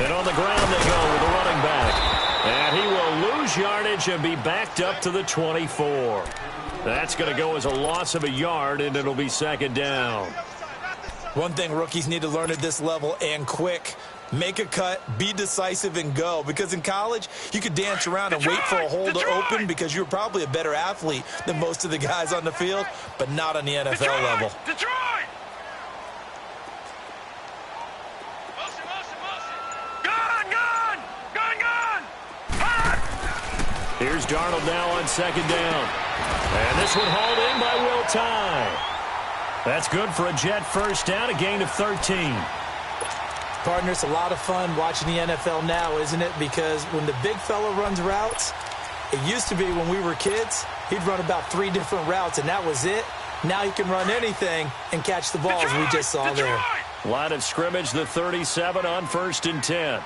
And on the ground they go with the running back. And he will lose yardage and be backed up to the 24. That's going to go as a loss of a yard, and it'll be second down. One thing rookies need to learn at this level, and quick, make a cut, be decisive, and go. Because in college, you could dance around and wait for a hole to open because you're probably a better athlete than most of the guys on the field, but not on the NFL level. Detroit! Here's Darnold now on second down. And this one hauled in by Will Tye. That's good for a Jet first down, a gain of 13. Partner, it's a lot of fun watching the NFL now, isn't it? Because when the big fella runs routes, it used to be when we were kids, he'd run about 3 different routes, and that was it. Now he can run anything and catch the balls we just saw there. Line of scrimmage, the 37 on 1st and 10.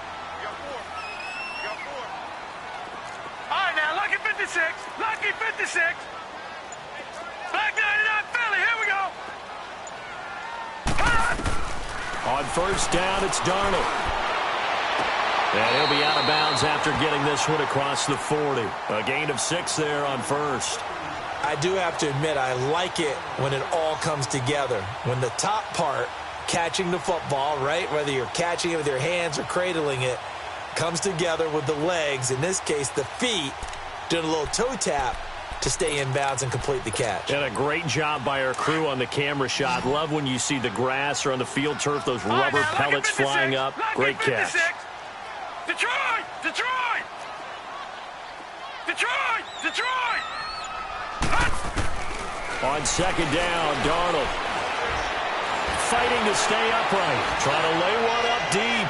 Lucky 56. Black 99 Philly. Here we go. On first down, it's Darnold. And he'll be out of bounds after getting this one across the 40. A gain of 6 there on first. I do have to admit, I like it when it all comes together. When the top part, catching the football, right, whether you're catching it with your hands or cradling it, comes together with the legs, in this case the feet, doing a little toe tap to stay in bounds and complete the catch. And a great job by our crew on the camera shot. Love when you see the grass or on the field turf, those rubber pellets flying up. Great catch. Detroit! Detroit! Detroit! Detroit! On second down, Darnold fighting to stay upright, trying to lay one up deep.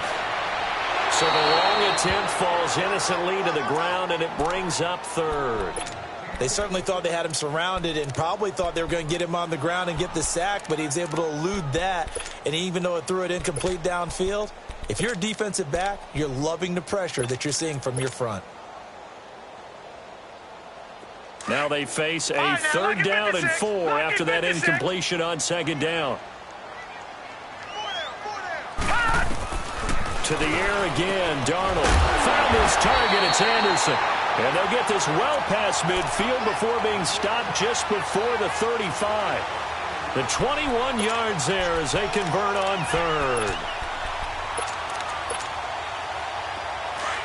So the long attempt falls innocently to the ground, and it brings up 3rd. They certainly thought they had him surrounded and probably thought they were going to get him on the ground and get the sack, but he was able to elude that. And even though it threw it incomplete downfield, if you're a defensive back, you're loving the pressure that you're seeing from your front. Now they face a 3rd down and 4 after that incompletion on second down. To the air again, Darnold found his target. It's Anderson. And they'll get this well past midfield before being stopped just before the 35. The 21 yards there as they convert on 3rd.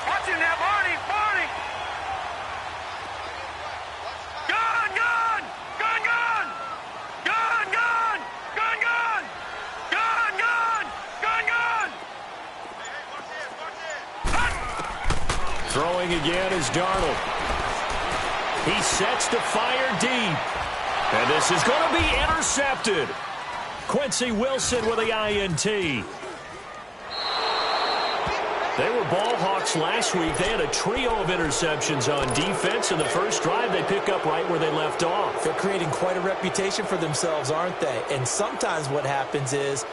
Watch him now, Barney! Barney! Gun! Gun! Gun! Gun! Gun! Gun! Gun! Gun! Gun! Gun! Gun! Gun! Throwing again is Darnold. He sets to fire deep. And this is going to be intercepted. Quincy Wilson with the INT. They were ball hawks last week. They had a trio of interceptions on defense. In the first drive, they pick up right where they left off. They're creating quite a reputation for themselves, aren't they? And sometimes what happens is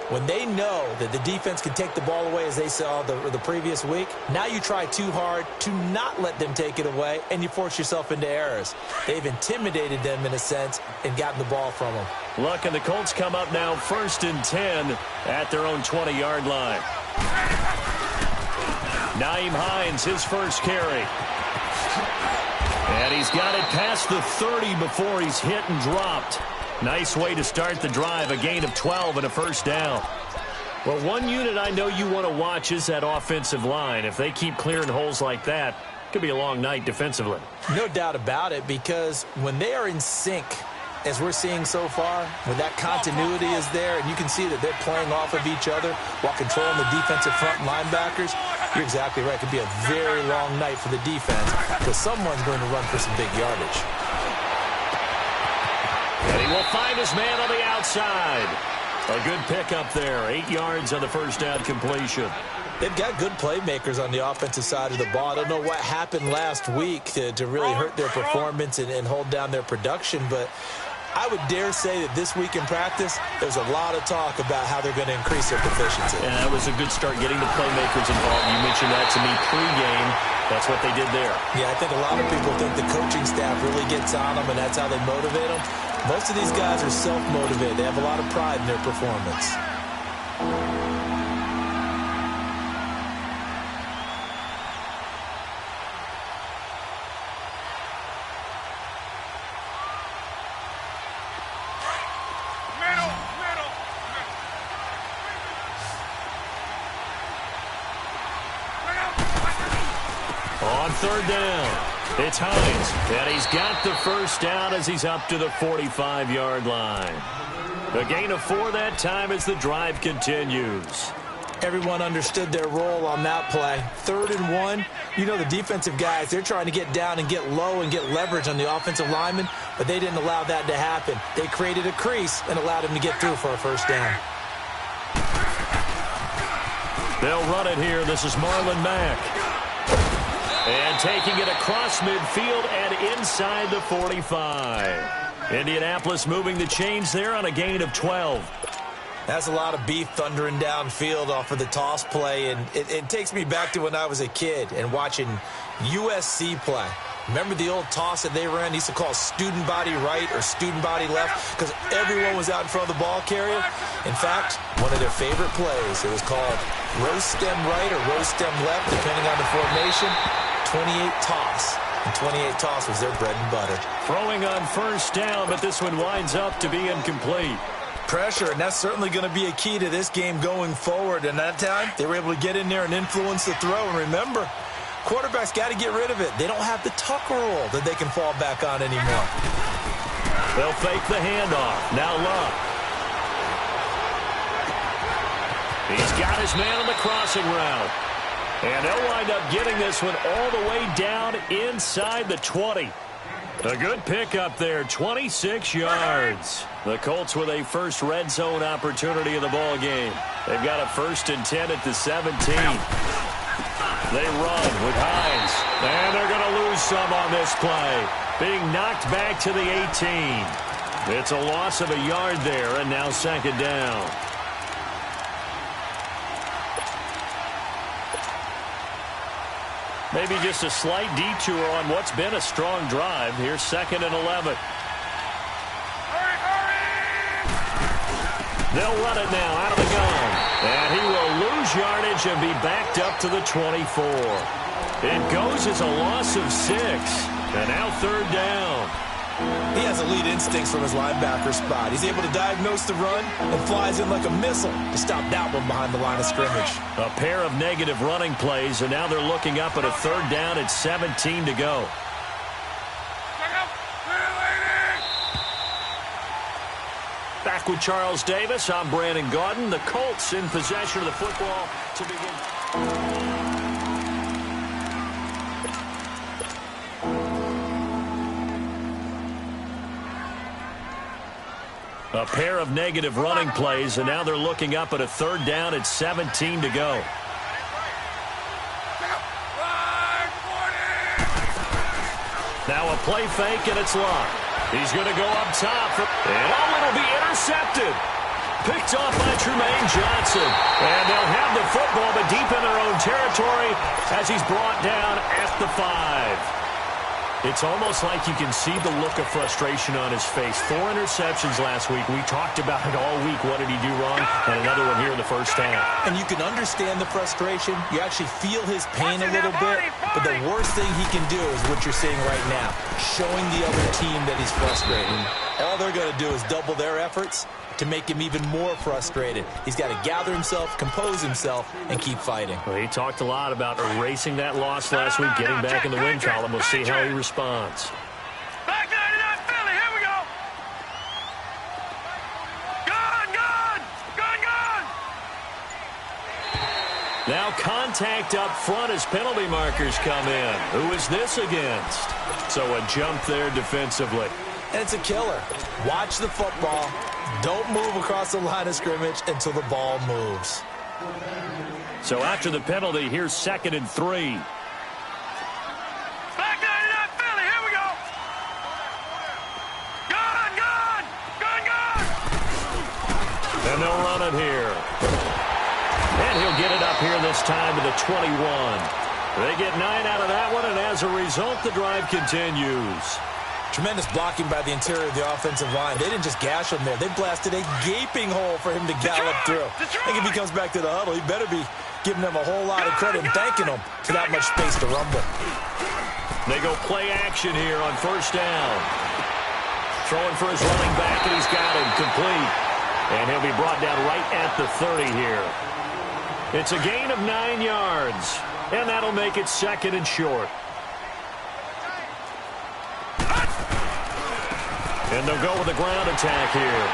when they know that the defense can take the ball away, as they saw the previous week, now you try too hard to not let them take it away, and you force yourself into errors. They've intimidated them, in a sense, and gotten the ball from them. Look, and the Colts come up now 1st and 10 at their own 20-yard line. Nyheim Hines, his first carry. And he's got it past the 30 before he's hit and dropped. Nice way to start the drive, a gain of 12 and a first down. Well, one unit I know you want to watch is that offensive line. If they keep clearing holes like that, it could be a long night defensively. No doubt about it, because when they are in sync, as we're seeing so far, when that continuity is there, and you can see that they're playing off of each other while controlling the defensive front linebackers, you're exactly right. It could be a very long night for the defense because someone's going to run for some big yardage. And he will find his man on the outside. A good pickup there. 8 yards on the first down completion. They've got good playmakers on the offensive side of the ball. I don't know what happened last week to really hurt their performance and hold down their production, but I would dare say that this week in practice, there's a lot of talk about how they're going to increase their proficiency. And that was a good start getting the playmakers involved. You mentioned that to me pregame. That's what they did there. Yeah, I think a lot of people think the coaching staff really gets on them, and that's how they motivate them. Most of these guys are self-motivated. They have a lot of pride in their performance. On third down, it's Hines, and he's got the first down as he's up to the 45-yard line. A gain of 4 that time as the drive continues. Everyone understood their role on that play. 3rd and 1. You know the defensive guys, they're trying to get down and get low and get leverage on the offensive lineman, but they didn't allow that to happen. They created a crease and allowed him to get through for a first down. They'll run it here. This is Marlon Mack. And taking it across midfield and inside the 45. Indianapolis moving the chains there on a gain of 12. That's a lot of beef thundering downfield off of the toss play, and it takes me back to when I was a kid and watching USC play. Remember the old toss that they ran? They used to call student body right or student body left because everyone was out in front of the ball carrier. In fact, one of their favorite plays, it was called roast stem right or roast stem left, depending on the formation. 28 toss. And 28 toss was their bread and butter. Throwing on first down, but this one winds up to be incomplete. Pressure, and that's certainly going to be a key to this game going forward. And that time, they were able to get in there and influence the throw. And remember, quarterbacks got to get rid of it. They don't have the tuck roll that they can fall back on anymore. They'll fake the handoff. Now Love. He's got his man on the crossing route. And they'll wind up getting this one all the way down inside the 20. A good pickup there, 26 yards. The Colts with a first red zone opportunity in the ball game. They've got a 1st and 10 at the 17. They run with Hines, and they're going to lose some on this play. Being knocked back to the 18. It's a loss of a yard there, and now 2nd down. Maybe just a slight detour on what's been a strong drive. Here's 2nd and 11. They'll run it now out of the gun. And he will lose yardage and be backed up to the 24. It goes as a loss of 6. And now 3rd down. He has elite instincts from his linebacker spot. He's able to diagnose the run and flies in like a missile to stop that one behind the line of scrimmage. A pair of negative running plays, and now they're looking up at a 3rd down at 17 to go. Back with Charles Davis, I'm Brandon Gaudin. The Colts in possession of the football to begin. A pair of negative running plays, and now they're looking up at a 3rd down at 17 to go. Now a play fake, and it's locked. He's going to go up top, and it'll be intercepted. Picked off by Trumaine Johnson. And they'll have the football, but deep in their own territory as he's brought down at the 5. It's almost like you can see the look of frustration on his face. 4 interceptions last week. We talked about it all week. What did he do wrong? And another one here in the first half. And you can understand the frustration. You actually feel his pain a little bit. But the worst thing he can do is what you're seeing right now, showing the other team that he's frustrated. All they're going to do is double their efforts to make him even more frustrated. He's got to gather himself, compose himself, and keep fighting. Well, he talked a lot about erasing that loss last week, getting back in the win column. We'll see how he responds. Back 99 Philly, here we go. Gone, gone, gone, gone. Now contact up front as penalty markers come in. Who is this against? So a jump there defensively. And it's a killer. Watch the football. Don't move across the line of scrimmage until the ball moves. So after the penalty, here's 2nd and 3. Back 99 Philly, here we go. Gone, gone, gone, gone. And they'll run it here. And he'll get it up here this time to the 21. They get 9 out of that one, and as a result, the drive continues. Tremendous blocking by the interior of the offensive line. They didn't just gash him there. They blasted a gaping hole for him to gallop through. I think if he comes back to the huddle, he better be giving them a whole lot of credit and thanking them for that much space to rumble. They go play action here on first down. Throwing for his running back, and he's got him complete. And he'll be brought down right at the 30 here. It's a gain of 9 yards, and that'll make it 2nd and short. And they'll go with a ground attack here.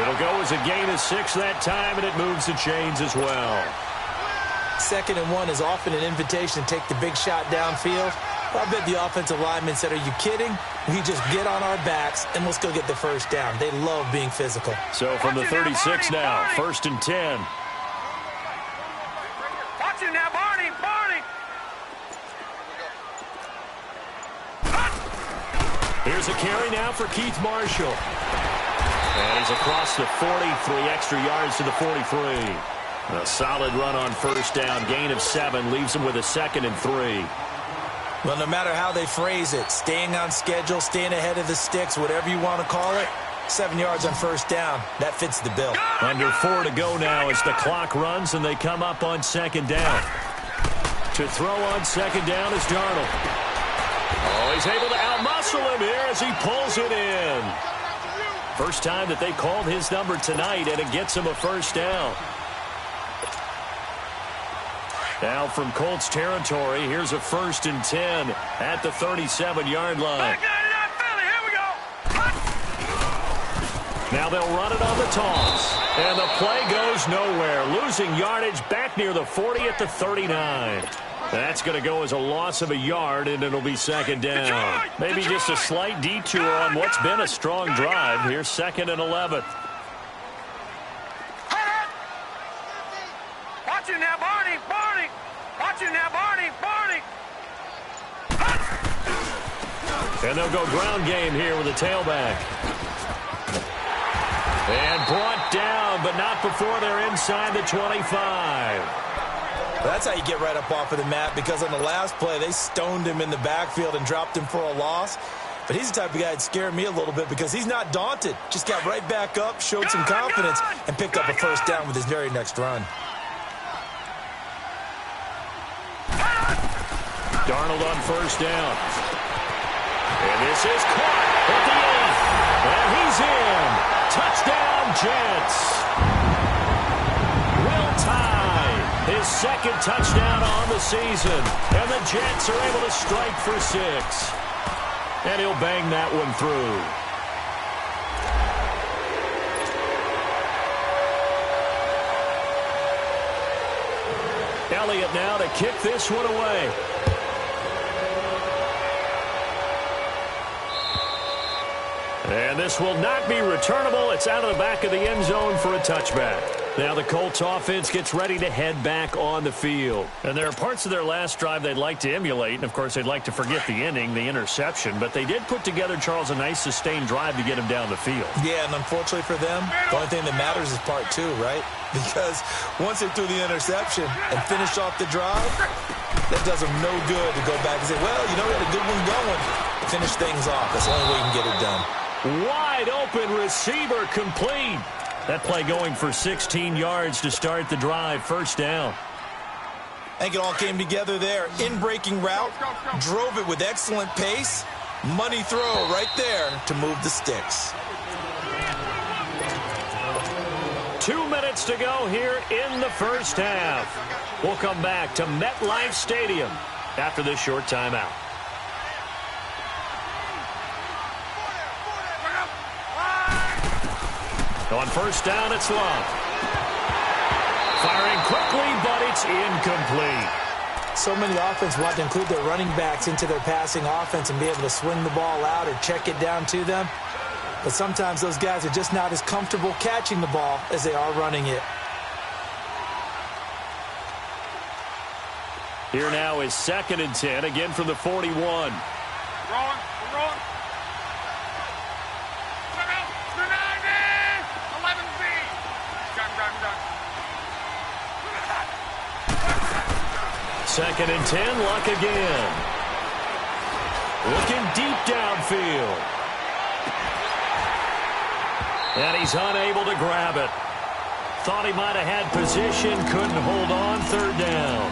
It'll go as a gain of 6 that time, and it moves the chains as well. 2nd and 1 is often an invitation to take the big shot downfield. I bet the offensive lineman said, are you kidding? We just get on our backs, and let's go get the first down. They love being physical. So from the 36 now, 1st and 10. Watch it now, Barney. Here's a carry now for Keith Marshall. And he's across the 40, 3 extra yards to the 43. A solid run on 1st down, gain of 7, leaves him with a 2nd and 3. Well, no matter how they phrase it, staying on schedule, staying ahead of the sticks, whatever you want to call it, 7 yards on 1st down, that fits the bill. Under 4 to go now as the clock runs and they come up on 2nd down. To throw on 2nd down is Darnold. Oh, he's able to outmuscle him here as he pulls it in. First time that they called his number tonight, and it gets him a 1st down. Now from Colts territory, here's a 1st and 10 at the 37-yard line. Now they'll run it on the toss. And the play goes nowhere. Losing yardage back near the 40 at the 39. That's going to go as a loss of a yard, and it'll be 2nd down. Maybe just a slight detour on what's been a strong drive. Here's 2nd and 11. Watch it now, Barney. Watch it now, Barney. And they'll go ground game here with a tailback. And brought down, but not before they're inside the 25. That's how you get right up off of the mat, because on the last play, they stoned him in the backfield and dropped him for a loss. But he's the type of guy that scared me a little bit because he's not daunted. Just got right back up, showed some confidence, and picked up a 1st down with his very next run. Darnold on 1st down. And this is caught at the 8th. And he's in. Touchdown, Jets. Will Tye, his 2nd touchdown on the season. And the Jets are able to strike for 6. And he'll bang that one through. Elliott now to kick this one away. And this will not be returnable. It's out of the back of the end zone for a touchback. Now the Colts offense gets ready to head back on the field. And there are parts of their last drive they'd like to emulate. And, of course, they'd like to forget the inning, the interception. But they did put together, Charles, a nice sustained drive to get him down the field. Yeah, and unfortunately for them, the only thing that matters is part 2, right? Because once they threw the interception and finished off the drive, that does them no good to go back and say, well, you know, we had a good one going. Finish things off. That's the only way you can get it done. Wide open receiver complete. That play going for 16 yards to start the drive. 1st down. I think it all came together there. In-breaking route, drove it with excellent pace. Money throw right there to move the sticks. 2 minutes to go here in the 1st half. We'll come back to MetLife Stadium after this short timeout. On 1st down, it's Love. Firing quickly, but it's incomplete. So many offenses want to include their running backs into their passing offense and be able to swing the ball out or check it down to them. But sometimes those guys are just not as comfortable catching the ball as they are running it. Here now is 2nd and 10, again from the 41. Wrong. Second and 10, Luck again. Looking deep downfield. And he's unable to grab it. Thought he might have had position, couldn't hold on. 3rd down.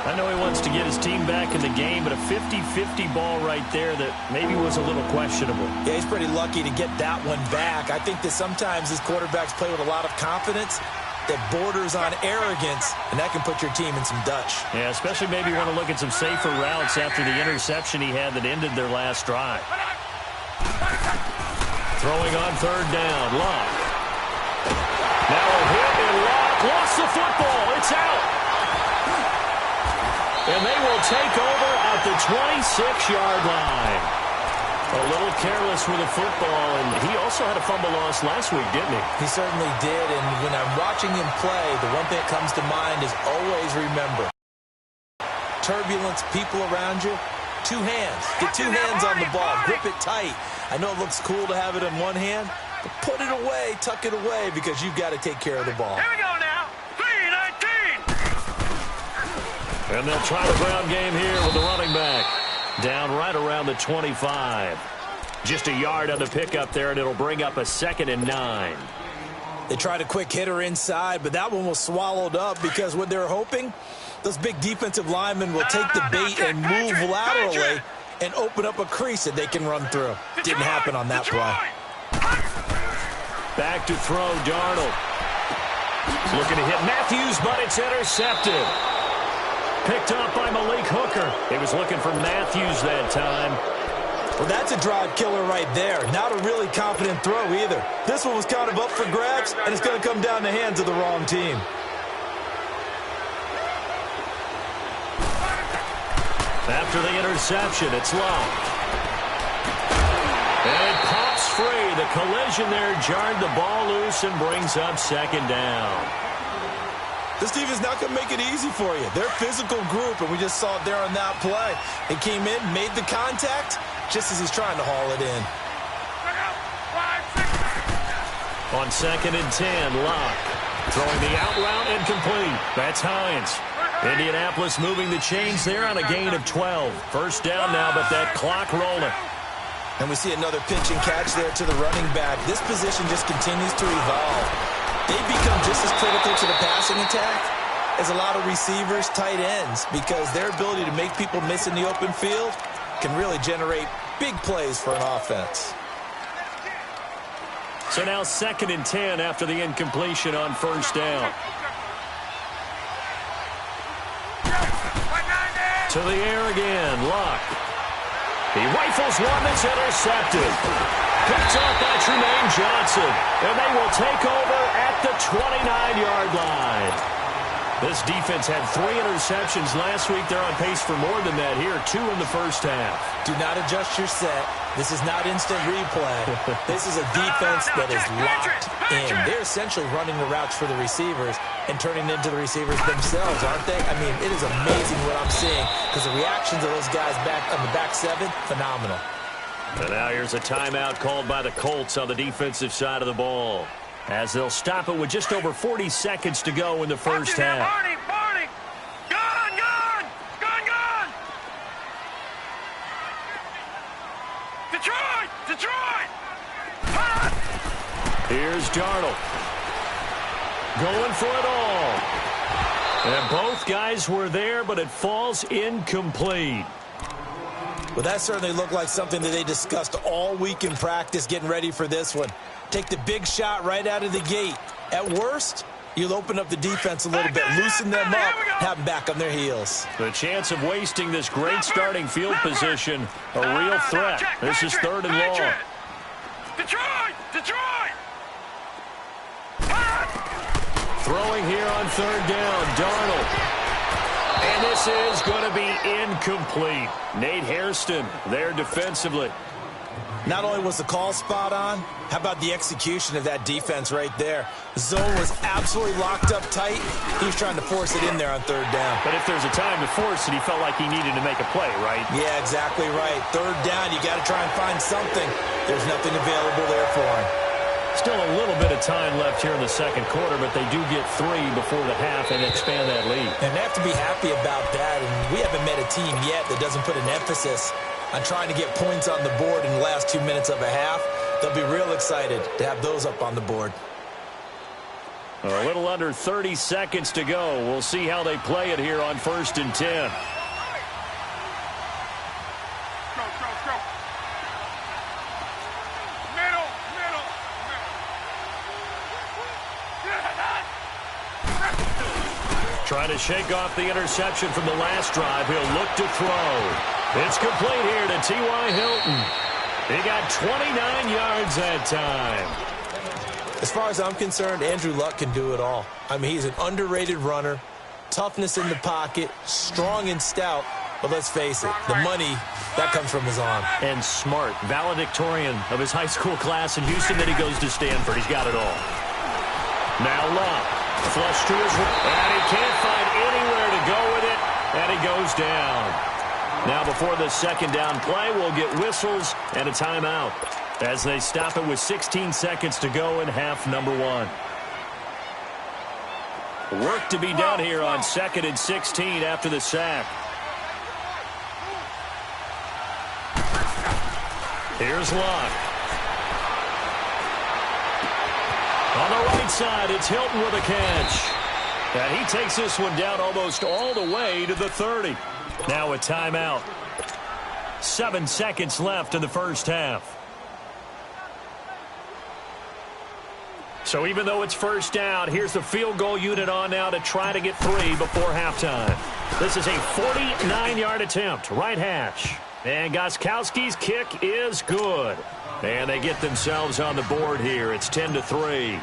I know he wants to get his team back in the game, but a 50-50 ball right there that maybe was a little questionable. Yeah, he's pretty lucky to get that one back. I think that sometimes these quarterbacks play with a lot of confidence that borders on arrogance, and that can put your team in some Dutch. Yeah, especially maybe want to look at some safer routes after the interception he had that ended their last drive. Throwing on third down, Luck. Now a hit, and Luck lost the football. It's out. And they will take over at the 26-yard line. A little careless with the football, and he also had a fumble loss last week, didn't he? He certainly did, and when I'm watching him play, the one thing that comes to mind is always remember. Turbulence, people around you, two hands. Get two hands on the ball. Grip it tight. I know it looks cool to have it in one hand, but put it away, tuck it away, because you've got to take care of the ball. Here we go now. 3-19. And they'll try the ground game here with the running back. Down right around the 25. Just a yard on the pickup there, and it'll bring up a 2nd and 9. They tried a quick hitter inside, but that one was swallowed up because what they're hoping, those big defensive linemen will take the bait and move laterally and open up a crease that they can run through. Didn't happen on that play. Back to throw, Darnold. Looking to hit Matthews, but it's intercepted. Picked up by Malik Hooker. He was looking for Matthews that time. Well, that's a drive killer right there. Not a really confident throw either. This one was kind of up for grabs, and it's going to come down the hands of the wrong team. After the interception, it's Luck. And it pops free. The collision there jarred the ball loose and brings up 2nd down. This team is not going to make it easy for you. They're a physical group, and we just saw it there on that play. He came in, made the contact, just as he's trying to haul it in. On 2nd and 10, Luck. Throwing the out route incomplete. That's Hines. Indianapolis moving the chains there on a gain of 12. First down now, but that clock rolling. And we see another pitch and catch there to the running back. This position just continues to evolve. They become just as critical to the passing attack as a lot of receivers, tight ends, because their ability to make people miss in the open field can really generate big plays for an offense. So now 2nd and 10 after the incompletion on first down. To the air again, Luck. He rifles one that's intercepted. Picked off by Trumaine Johnson. And they will take over at the 29-yard line. This defense had 3 interceptions last week. They're on pace for more than that here. 2 in the first half. Do not adjust your set. This is not instant replay. This is a defense that is locked in. They're essentially running the routes for the receivers and turning into the receivers themselves, aren't they? I mean, it is amazing what I'm seeing because the reactions of those guys back on the back 7, phenomenal. And now here's a timeout called by the Colts on the defensive side of the ball, as they'll stop it with just over 40 seconds to go in the first half. Barney! Gone! Detroit! Here's Darnold. Going for it all. And both guys were there, but it falls incomplete. Well, that certainly looked like something that they discussed all week in practice getting ready for this one. Take the big shot right out of the gate. At worst, you'll open up the defense a little bit, loosen them up, have them back on their heels. The chance of wasting this great starting field position, a real threat. This is 3rd and long. Detroit! Throwing here on 3rd down, Darnold. And this is going to be incomplete. Nate Hairston there defensively. Not only was the call spot on, how about the execution of that defense right there? The zone was absolutely locked up tight. He was trying to force it in there on 3rd down. But if there's a time to force it, he felt like he needed to make a play, right? Yeah, exactly right. 3rd down, you got to try and find something. There's nothing available there for him. Still a little bit of time left here in the second quarter, but they do get 3 before the half and expand that lead. And they have to be happy about that. And we haven't met a team yet that doesn't put an emphasis on trying to get points on the board in the last 2 minutes of a half. They'll be real excited to have those up on the board. A little under 30 seconds to go. We'll see how they play it here on 1st and 10. Trying to shake off the interception from the last drive. He'll look to throw. It's complete here to T.Y. Hilton. He got 29 yards that time. As far as I'm concerned, Andrew Luck can do it all. I mean, he's an underrated runner, toughness in the pocket, strong and stout. But let's face it, the money, that comes from his arm. And smart, valedictorian of his high school class in Houston. Then he goes to Stanford. He's got it all. Now Luck, flush to his right, and he can't find anywhere to go with it, and he goes down. Now before the second down play, we'll get whistles and a timeout as they stop it with 16 seconds to go in half number 1. Work to be done here on 2nd and 16 after the sack. Here's Luck. On the right side, it's Hilton with a catch. And he takes this one down almost all the way to the 30. Now a timeout. 7 seconds left in the first half. So even though it's first down, here's the field goal unit on now to try to get 3 before halftime. This is a 49-yard attempt, right hash. And Gostkowski's kick is good. And they get themselves on the board here. It's 10-3.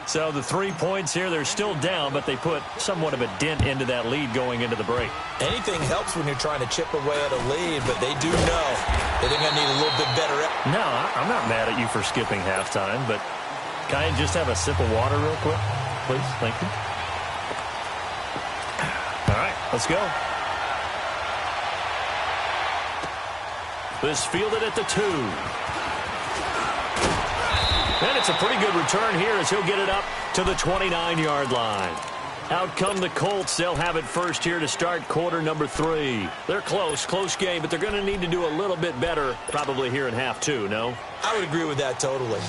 So the 3 points here, they're still down, but they put somewhat of a dent into that lead going into the break. Anything helps when you're trying to chip away at a lead, but they do know that they're going to need a little bit better. No, I'm not mad at you for skipping halftime, but can I just have a sip of water real quick, please? Thank you. All right, let's go. This fielded at the 2. And it's a pretty good return here as he'll get it up to the 29-yard line. Out come the Colts. They'll have it first here to start quarter number 3. They're close game, but they're going to need to do a little bit better probably here in half 2, no? I would agree with that totally.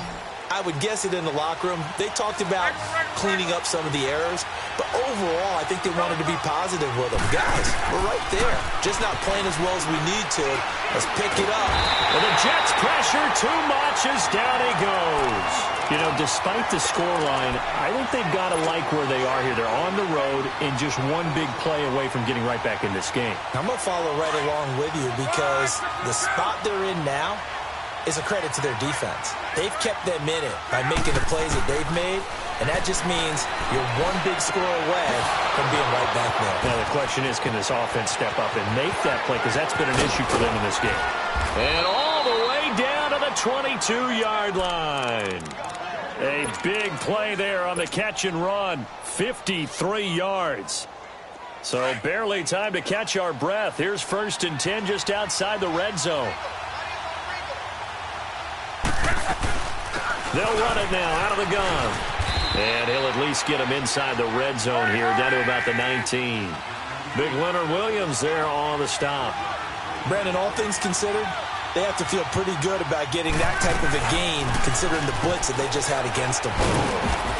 I would guess it in the locker room. They talked about cleaning up some of the errors, but overall, I think they wanted to be positive with them. Guys, we're right there. Just not playing as well as we need to. Let's pick it up. Well, the Jets pressure too much as down he goes. You know, despite the scoreline, I think they've got to like where they are here. They're on the road and just one big play away from getting right back in this game. I'm going to follow right along with you because the spot they're in now is a credit to their defense. They've kept them in it by making the plays that they've made, and that just means you're one big score away from being right back there. Now the question is, can this offense step up and make that play? Because that's been an issue for them in this game. And all the way down to the 22-yard line. A big play there on the catch and run. 53 yards. So barely time to catch our breath. Here's 1st and 10 just outside the red zone. They'll run it now out of the gun. And he'll at least get him inside the red zone here, down to about the 19. Big Leonard Williams there on the stop. Brandon, all things considered, they have to feel pretty good about getting that type of a gain, considering the blitz that they just had against them.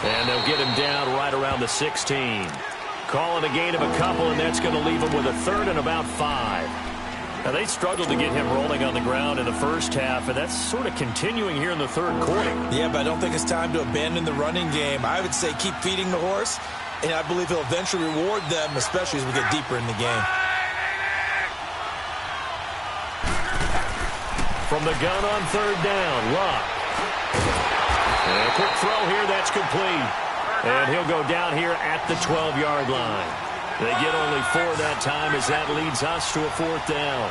And they'll get him down right around the 16. Calling a gain of a couple, and that's going to leave him with a 3rd and about 5. Now, they struggled to get him rolling on the ground in the first half, and that's sort of continuing here in the 3rd quarter. Yeah, but I don't think it's time to abandon the running game. I would say keep feeding the horse, and I believe he'll eventually reward them, especially as we get deeper in the game. From the gun on 3rd down, Luck. And a quick throw here, that's complete. And he'll go down here at the 12-yard line. They get only 4 that time as that leads us to a 4th down.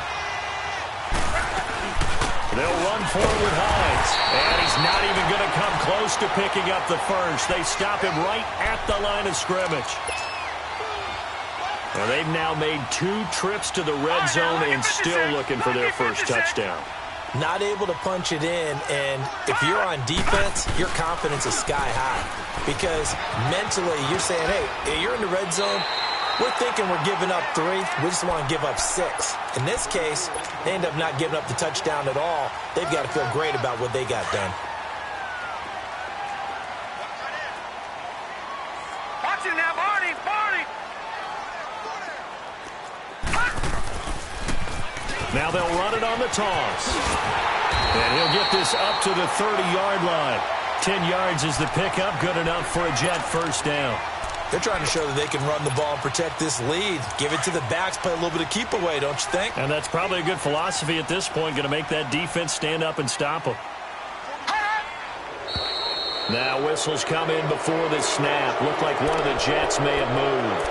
They'll run forward with Hines. And he's not even going to come close to picking up the first. They stop him right at the line of scrimmage. Well, they've now made 2 trips to the red zone and still looking for their first touchdown. Not able to punch it in, and if you're on defense, your confidence is sky high. Because mentally, you're saying, hey, you're in the red zone. We're thinking we're giving up 3. We just want to give up 6. In this case, they end up not giving up the touchdown at all. They've got to feel great about what they got done. Watch it now, Barney! Now they'll run it on the toss. And he'll get this up to the 30-yard line. 10 yards is the pickup. Good enough for a Jet first down. They're trying to show that they can run the ball and protect this lead. Give it to the backs, play a little bit of keep away, don't you think? And that's probably a good philosophy at this point, going to make that defense stand up and stop them. Now whistles come in before the snap. Looked like one of the Jets may have moved.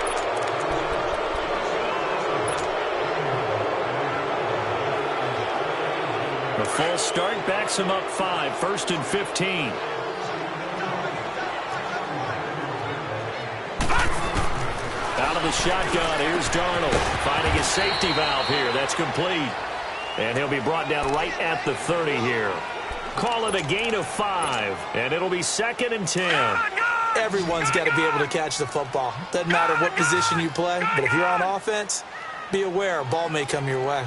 The full start backs him up 5, 1st and 15. Out of the shotgun, here's Darnold. Finding his safety valve here. That's complete. And he'll be brought down right at the 30 here. Call it a gain of 5, and it'll be 2nd and 10. Everyone's got to be able to catch the football. Doesn't matter what position you play, but if you're on offense, be aware a ball may come your way.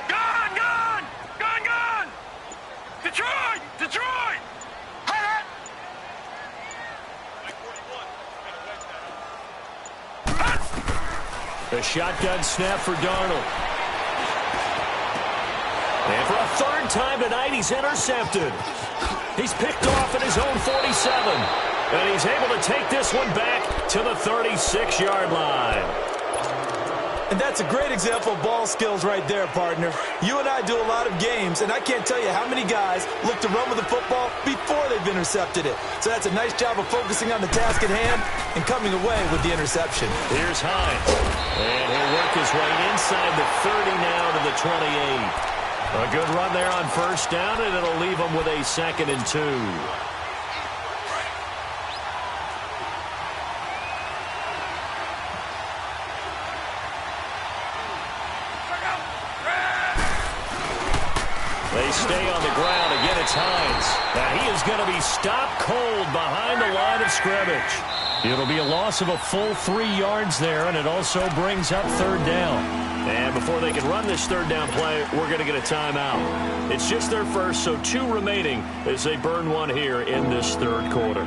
Gone! Detroit! The shotgun snap for Darnold. And for a 3rd time tonight, he's intercepted. He's picked off at his own 47. And he's able to take this one back to the 36-yard line. And that's a great example of ball skills right there, partner. You and I do a lot of games, and I can't tell you how many guys look to run with the football before they've intercepted it. So that's a nice job of focusing on the task at hand and coming away with the interception. Here's Hines. And he'll work his way inside the 30 now to the 28. A good run there on 1st down, and it'll leave him with a 2nd and 2. They stay on the ground. Again, it's Hines. Now, he is going to be stopped cold behind the line of scrimmage. It'll be a loss of a full 3 yards there, and it also brings up 3rd down. And before they can run this 3rd down play, we're going to get a timeout. It's just their first, so 2 remaining as they burn one here in this 3rd quarter.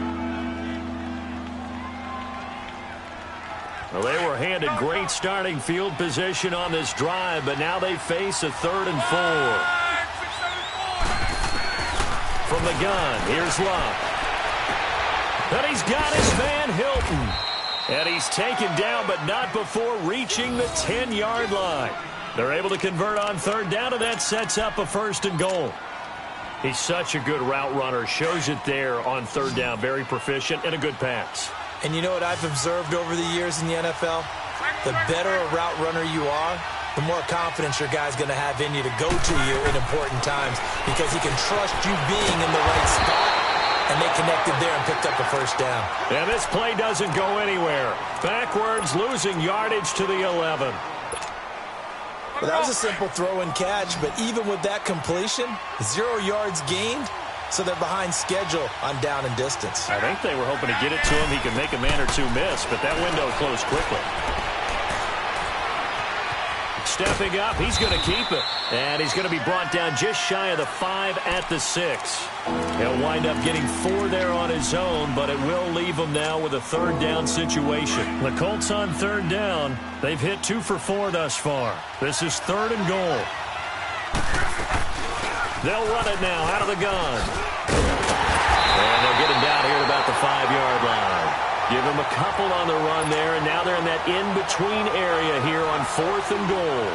Well, they were handed great starting field position on this drive, but now they face a 3rd and 4. From the gun, here's Love. And he's got his man Hilton. And he's taken down, but not before reaching the 10-yard line. They're able to convert on 3rd down, and that sets up a 1st and goal. He's such a good route runner. Shows it there on 3rd down. Very proficient and a good pass. And you know what I've observed over the years in the NFL? The better a route runner you are, the more confidence your guy's going to have in you to go to you in important times because he can trust you being in the right spot. And they connected there and picked up a 1st down. And this play doesn't go anywhere. Backwards, losing yardage to the 11. Well, that was a simple throw and catch, but even with that completion, 0 yards gained, so they're behind schedule on down and distance. I think they were hoping to get it to him. He could make a man or 2 miss, but that window closed quickly. Stepping up, he's going to keep it. And he's going to be brought down just shy of the 5 at the 6. He'll wind up getting 4 there on his own, but it will leave him now with a 3rd down situation. The Colts on 3rd down. They've hit 2 for 4 thus far. This is 3rd and goal. They'll run it now out of the gun. And they'll get him down here at about the 5-yard line. Give him a couple on the run there, and now they're in that in-between area here on 4th and goal.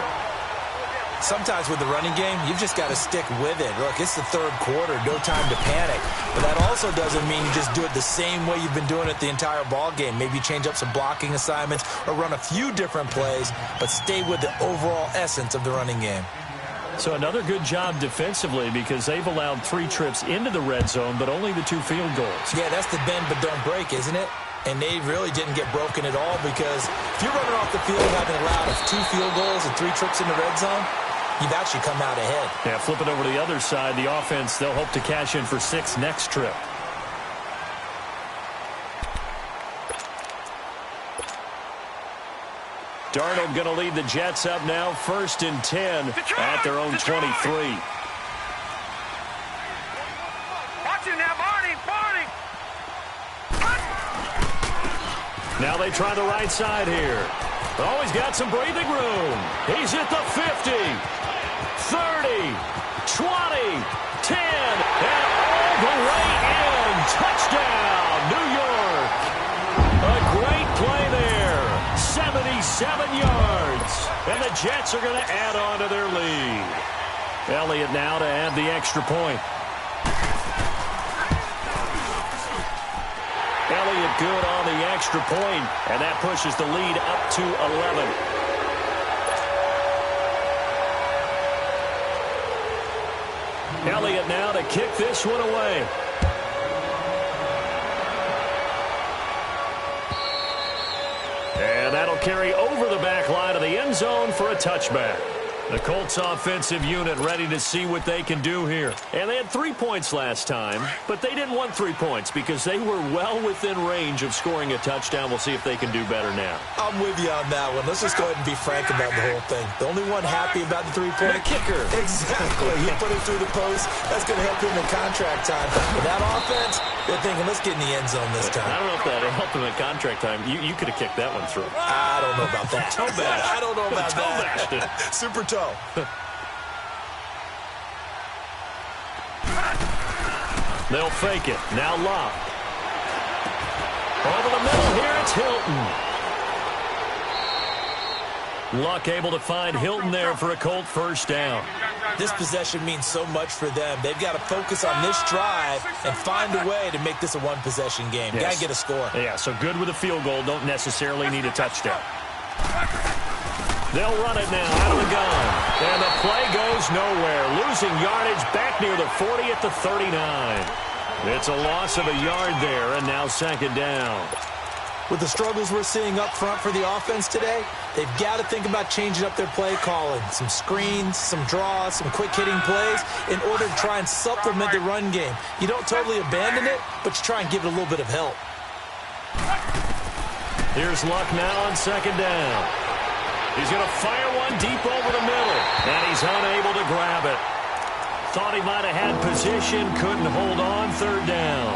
Sometimes with the running game, you've just got to stick with it. Look, it's the 3rd quarter, no time to panic. But that also doesn't mean you just do it the same way you've been doing it the entire ball game. Maybe change up some blocking assignments or run a few different plays, but stay with the overall essence of the running game. So another good job defensively because they've allowed 3 trips into the red zone, but only the 2 field goals. Yeah, that's the bend but don't break, isn't it? And they really didn't get broken at all because if you're running off the field having allowed 2 field goals and 3 trips in the red zone, you've actually come out ahead. Yeah, flip it over to the other side. The offense, they'll hope to cash in for 6 next trip. Darnold going to lead the Jets up now, 1st and 10 at their own 23. Watch him now, Barney! Now they try the right side here. Oh, he's got some breathing room. He's at the 50, 30, 20, 10, and all the way in. Touchdown, New York. A great 7 yards. And the Jets are going to add on to their lead. Elliott now to add the extra point. Elliott good on the extra point, and that pushes the lead up to 11. Elliott now to kick this one away. And that'll carry over the back line of the end zone for a touchback. The Colts offensive unit ready to see what they can do here. And they had 3 points last time, but they didn't want 3 points because they were well within range of scoring a touchdown. We'll see if they can do better now. I'm with you on that one. Let's just go ahead and be frank about the whole thing. The only one happy about the 3-point? The kicker. Exactly. He put it through the post. That's going to help him in contract time. With that offense, they're thinking, let's get in the end zone this time. I don't know if that helped him in contract time. You could have kicked that one through. I don't know about that. Toe bash. I don't know about Toe that. bashed it. Super toe. They'll fake it. Now Locke. Over the middle here, it's Hilton. Luck able to find Hilton there for a Colt first down. This possession means so much for them. They've got to focus on this drive and find a way to make this a one-possession game. Yes. Got to get a score. Yeah, so good with a field goal. Don't necessarily need a touchdown. They'll run it now out of the gun. And the play goes nowhere. Losing yardage back near the 40 at the 39. It's a loss of a yard there, and now second down. With the struggles we're seeing up front for the offense today, they've got to think about changing up their play calling. Some screens, some draws, some quick-hitting plays in order to try and supplement the run game. You don't totally abandon it, but you try and give it a little bit of help. Here's Luck now on second down. He's going to fire one deep over the middle, and he's unable to grab it. Thought he might have had position, couldn't hold on, third down.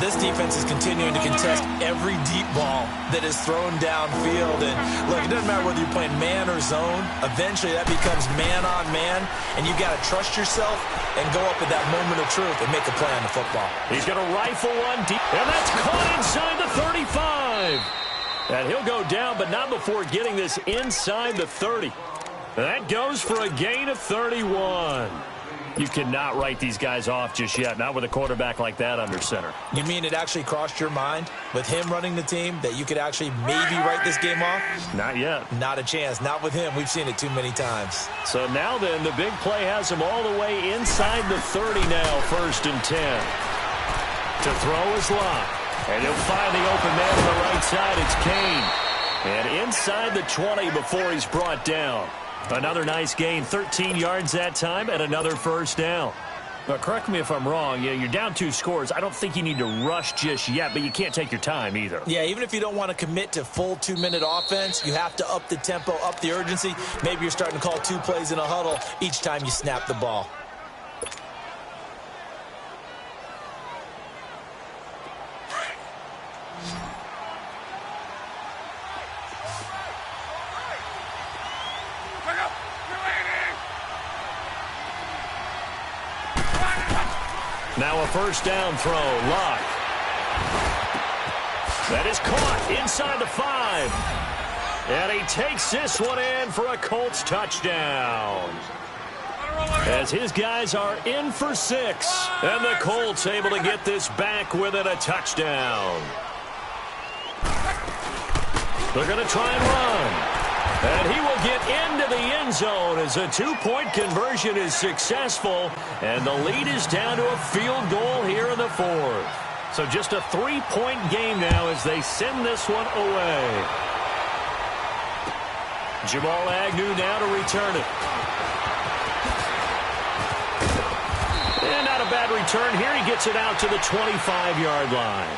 This defense is continuing to contest every deep ball that is thrown downfield. And look, it doesn't matter whether you're playing man or zone. Eventually, that becomes man on man, and you've got to trust yourself and go up at that moment of truth and make a play on the football. He's going to rifle one deep, and that's caught inside the 35. And he'll go down, but not before getting this inside the 30. That goes for a gain of 31. You cannot write these guys off just yet, not with a quarterback like that under center. You mean it actually crossed your mind with him running the team that you could actually maybe write this game off? Not yet. Not a chance. Not with him. We've seen it too many times. So now then, the big play has him all the way inside the 30 now, 1st and 10. To throw is Locke. And he'll find the open man on the right side. It's Kane. And inside the 20 before he's brought down. Another nice gain, 13 yards that time, and another first down. But correct me if I'm wrong, you're down 2 scores. I don't think you need to rush just yet, but you can't take your time either. Yeah, even if you don't want to commit to full 2-minute offense, you have to up the tempo, up the urgency. Maybe you're starting to call 2 plays in a huddle each time you snap the ball. Now a first down throw, Locke. That is caught inside the 5. And he takes this one in for a Colts touchdown. As his guys are in for 6. And the Colts able to get this back within a touchdown. They're going to try and run. And he will get into the end zone as a 2-point conversion is successful. And the lead is down to a field goal here in the 4th. So just a 3-point game now as they send this one away. Jamal Agnew now to return it. And not a bad return here. He gets it out to the 25-yard line.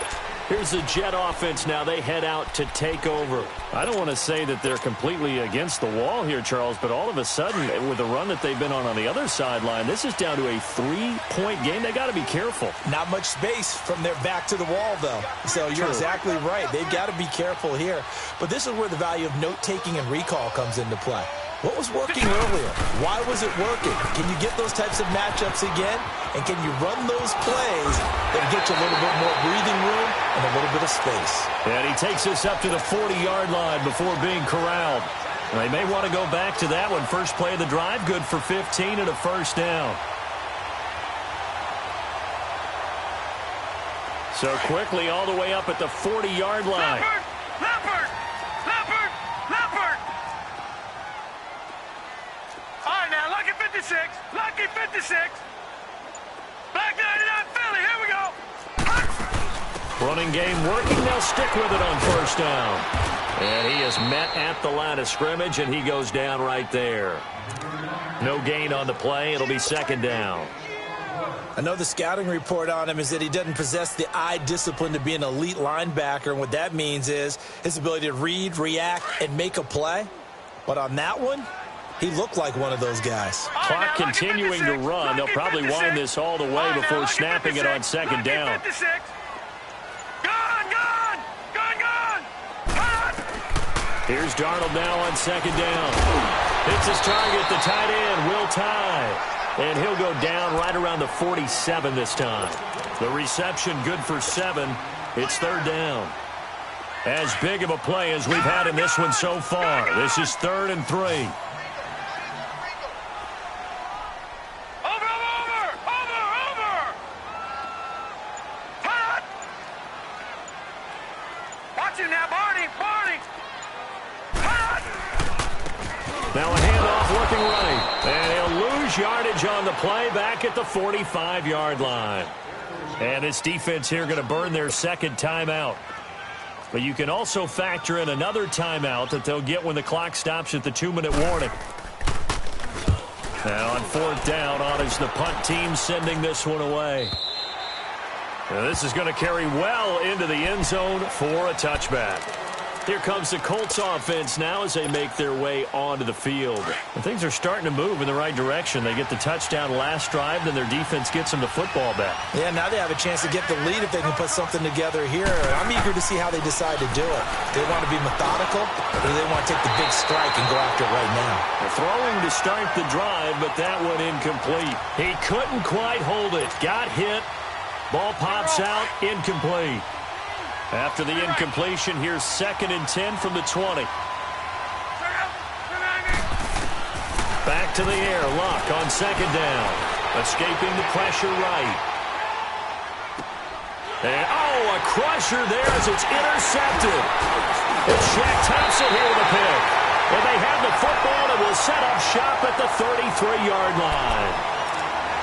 Here's the Jet offense now. They head out to take over. I don't want to say that they're completely against the wall here, Charles, but all of a sudden, with the run that they've been on the other sideline, this is down to a 3-point game. They got to be careful. Not much space from their back to the wall, though. So you're exactly right. They've got to be careful here. But this is where the value of note-taking and recall comes into play. What was working earlier? Why was it working? Can you get those types of matchups again? And can you run those plays that get you a little bit more breathing room and a little bit of space? And he takes us up to the 40-yard line before being corralled. And they may want to go back to that one. First play of the drive, good for 15 and a first down. So quickly all the way up at the 40-yard line. Leopard! All right, now, lucky 56. Lucky 56. Black 99 Philly, here we go. Running game working. They'll stick with it on first down. And he is met at the line of scrimmage, and he goes down right there. No gain on the play. It'll be second down. I know the scouting report on him is that he doesn't possess the eye discipline to be an elite linebacker, and what that means is his ability to read, react, and make a play. But on that one, he looked like one of those guys. Clock continuing to run. They'll probably wind this all the way before snapping it on second down. Here's Darnold now on second down. Hits his target, the tight end, Will Tye. And he'll go down right around the 47 this time. The reception good for 7. It's third down. As big of a play as we've had in this one so far. This is 3rd and 3. Over! Hot! Watch him now, Barney! Hot! Now a handoff looking right. And he'll lose yardage on the play back at the 45-yard line. And this defense here going to burn their second timeout. But you can also factor in another timeout that they'll get when the clock stops at the 2-minute warning. Now on fourth down, on is the punt team sending this one away. Now this is going to carry well into the end zone for a touchback. Here comes the Colts offense now as they make their way onto the field. And things are starting to move in the right direction. They get the touchdown last drive, then their defense gets them the football back. Yeah, now they have a chance to get the lead if they can put something together here. I'm eager to see how they decide to do it. They want to be methodical, or do they want to take the big strike and go after it right now? They're throwing to start the drive, but that one incomplete. He couldn't quite hold it. Got hit. Ball pops out, incomplete. After the incompletion, here's 2nd and 10 from the 20. Back to the air. Luck on second down. Escaping the pressure right. And, a crusher there as it's intercepted. It's Shaq Thompson here with a pick. And they have the football and will set up shop at the 33-yard line.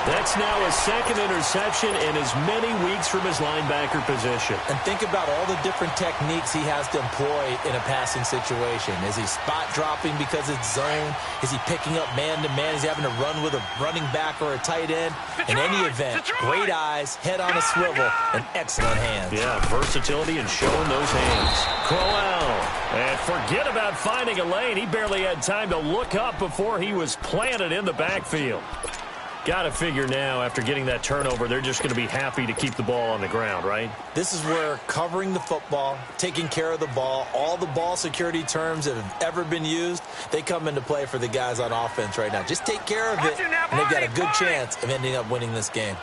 That's now his 2nd interception in as many weeks from his linebacker position. And think about all the different techniques he has to employ in a passing situation. Is he spot dropping because it's zone? Is he picking up man-to-man? Is he having to run with a running back or a tight end? In any event, great eyes, head on a swivel, and excellent hands. Yeah, versatility and showing those hands. Crowell. And forget about finding a lane. He barely had time to look up before he was planted in the backfield. Got to figure now, after getting that turnover, they're just going to be happy to keep the ball on the ground, right? This is where covering the football, taking care of the ball, all the ball security terms that have ever been used, they come into play for the guys on offense right now. Just take care of it, and they've got a good chance of ending up winning this game.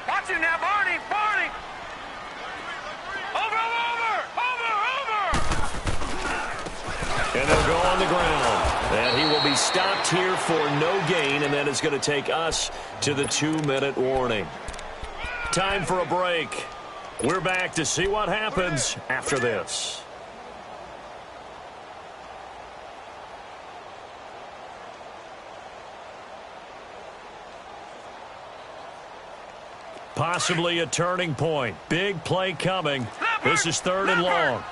Watch him now, Barney! Over! And they'll go on the ground. And he will be stopped here for no gain, and then it's going to take us to the 2-minute warning. Time for a break. We're back to see what happens after this. Possibly a turning point. Big play coming. This is 3rd and long.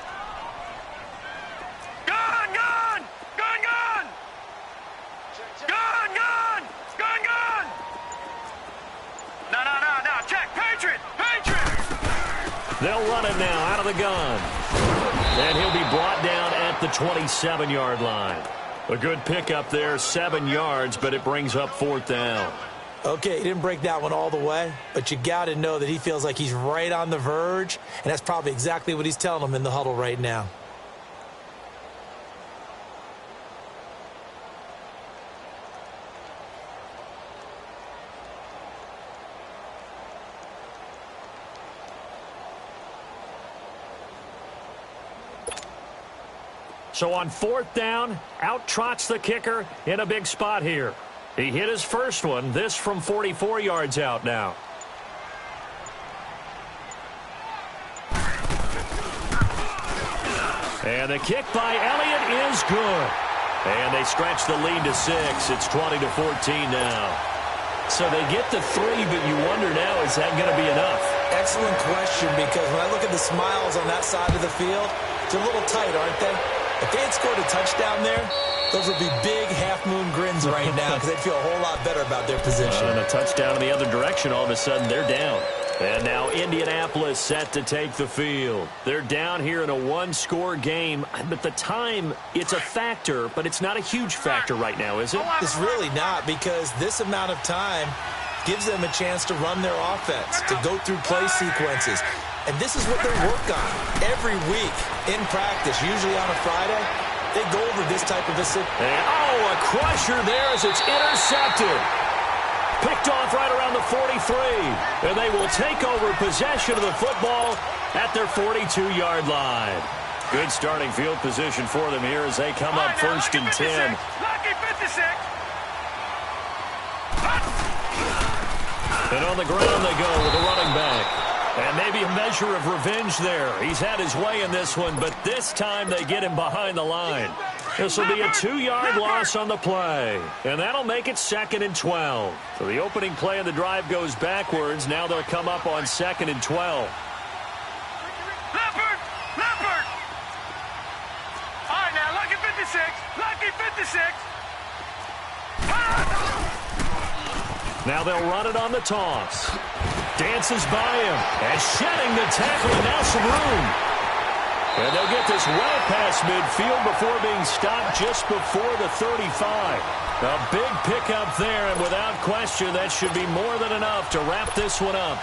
They'll run it now out of the gun. And he'll be brought down at the 27-yard line. A good pickup there, 7 yards, but it brings up 4th down. Okay, he didn't break that one all the way, but you got to know that he feels like he's right on the verge, and that's probably exactly what he's telling them in the huddle right now. So on 4th down, out trots the kicker in a big spot here. He hit his first one, this from 44 yards out now. And the kick by Elliott is good. And they stretch the lead to 6. It's 20-14 now. So they get to 3, but you wonder now, is that going to be enough? Excellent question, because when I look at the smiles on that side of the field, they're a little tight, aren't they? If they had scored a touchdown there, those would be big half-moon grins right now because they'd feel a whole lot better about their position. And a touchdown in the other direction, all of a sudden they're down. And now Indianapolis set to take the field. They're down here in a one-score game, but the time, it's a factor, but it's not a huge factor right now, is it? It's really not, because this amount of time gives them a chance to run their offense, to go through play sequences. And this is what they work on every week in practice, usually on a Friday. They go over this type of a situation. Oh, a crusher there as it's intercepted. Picked off right around the 43. And they will take over possession of the football at their 42-yard line. Good starting field position for them here as they come up 1st and 10. Lucky 56. And on the ground they go with a running back. And maybe a measure of revenge there. He's had his way in this one, but this time they get him behind the line. This will be a 2-yard loss on the play. And that'll make it 2nd and 12. So the opening play of the drive goes backwards. Now they'll come up on 2nd and 12. Leopard! Leopard! All right, now, lucky 56. Lucky 56. Now they'll run it on the toss. Dances by him. And shedding the tackle, and now some room. And they'll get this well past midfield before being stopped just before the 35. A big pickup there, and without question, that should be more than enough to wrap this one up.